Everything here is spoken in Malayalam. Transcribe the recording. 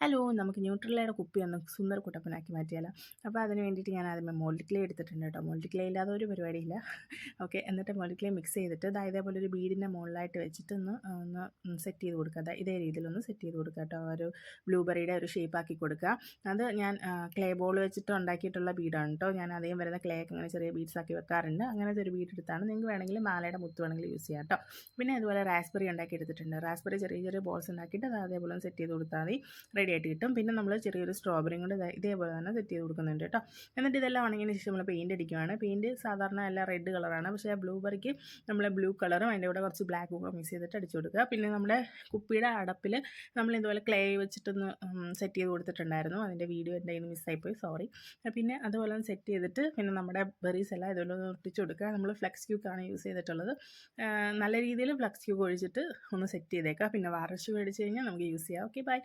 ഹലോ, നമുക്ക് ന്യൂട്രെല്ലയുടെ കുപ്പി ഒന്ന് സുന്ദർ കുട്ടപ്പനാക്കി മാറ്റിയാലോ? അപ്പോൾ അതിന് വേണ്ടിയിട്ട് ഞാൻ ആദ്യമേ മോൾഡ് ക്ലേ എടുത്തിട്ടുണ്ട് കേട്ടോ. മോൾഡ് ക്ലേ ഇല്ലാതെ ഒരു പരിപാടിയില്ല. ഓക്കെ, എന്നിട്ട് മോൾഡ് ക്ലേ മിക്സ് ചെയ്തിട്ട് ഇതേപോലെ ഒരു ബീഡിൻ്റെ മുകളിലായിട്ട് വെച്ചിട്ട് ഒന്ന് സെറ്റ് ചെയ്ത് കൊടുക്കുക. ഇതേ രീതിയിലൊന്ന് സെറ്റ് ചെയ്ത് കൊടുക്കുക കേട്ടോ. ഒരു ബ്ലൂബെറിയുടെ ഒരു ഷേപ്പാക്കി കൊടുക്കുക. അത് ഞാൻ ക്ലേ ബോൾ വെച്ചിട്ട് ഉണ്ടാക്കിയിട്ടുള്ള ബീഡാണ് കേട്ടോ. ഞാൻ അധികം വരുന്ന ക്ലേ ഒക്കെ അങ്ങനെ ചെറിയ ബീഡ്സ് ആക്കി വെക്കാറുണ്ട്. അങ്ങനത്തെ ഒരു ബീഡ് എടുത്താണ്. നിങ്ങൾക്ക് വേണമെങ്കിൽ മാലയുടെ മുത്ത് വേണമെങ്കിൽ യൂസ് ചെയ്യാം കേട്ടോ. പിന്നെ അതുപോലെ റാസ്ബെറി ഉണ്ടാക്കി എടുത്തിട്ടുണ്ട്. റാസ്ബെറി ചെറിയ ചെറിയ ബോൾസ് ഉണ്ടാക്കിയിട്ട് അത് അതേപോലെ സെറ്റ് ചെയ്ത് കൊടുത്താൽ മതി. റെഡി ആയിട്ട് കിട്ടും. പിന്നെ നമ്മൾ ചെറിയൊരു സ്ട്രോബെറിയും കൂടെ ഇതേപോലെ തന്നെ സെറ്റ് ചെയ്ത് കൊടുക്കുന്നുണ്ട് കേട്ടോ. എന്നിട്ട് ഇതെല്ലാം ഉണങ്ങിയതിന് ശേഷം നമ്മൾ പെയിൻറ്റ് അടിക്കുകയാണ്. പെയിൻറ്റ് സാധാരണ എല്ലാം റെഡ് കളറാണ്, പക്ഷേ ആ ബ്ലൂബെറിക്ക് നമ്മൾ ബ്ലൂ കളറും അതിൻ്റെ കൂടെ കുറച്ച് ബ്ലാക്കും കൂടെ മിക്സ് ചെയ്തിട്ട് അടിച്ചു കൊടുക്കുക. പിന്നെ നമ്മുടെ കുപ്പിയുടെ അടപ്പിൽ നമ്മൾ ഇതുപോലെ ക്ലേ വെച്ചിട്ടൊന്ന് സെറ്റ് ചെയ്ത് കൊടുത്തിട്ടുണ്ടായിരുന്നു. അതിൻ്റെ വീഡിയോ എൻ്റെ കയ്യിൽ നിന്ന് മിസ്സായിപ്പോയി, സോറി. പിന്നെ അതുപോലെ ഒന്ന് സെറ്റ് ചെയ്തിട്ട് പിന്നെ നമ്മുടെ ബെറീസ് എല്ലാം ഇതുപോലെ ഒന്ന് ഒട്ടിച്ച് കൊടുക്കുക. നമ്മൾ ഫ്ലെക്സ് ക്യൂക്കാണ് യൂസ് ചെയ്തിട്ടുള്ളത്. നല്ല രീതിയിൽ ഫ്ലെക്സ് ക്യൂക്ക് ഒഴിച്ചിട്ട് ഒന്ന് സെറ്റ് ചെയ്തേക്കുക. പിന്നെ വാറഷ് മേടിച്ച് കഴിഞ്ഞാൽ നമുക്ക് യൂസ് ചെയ്യാം. Okay, by.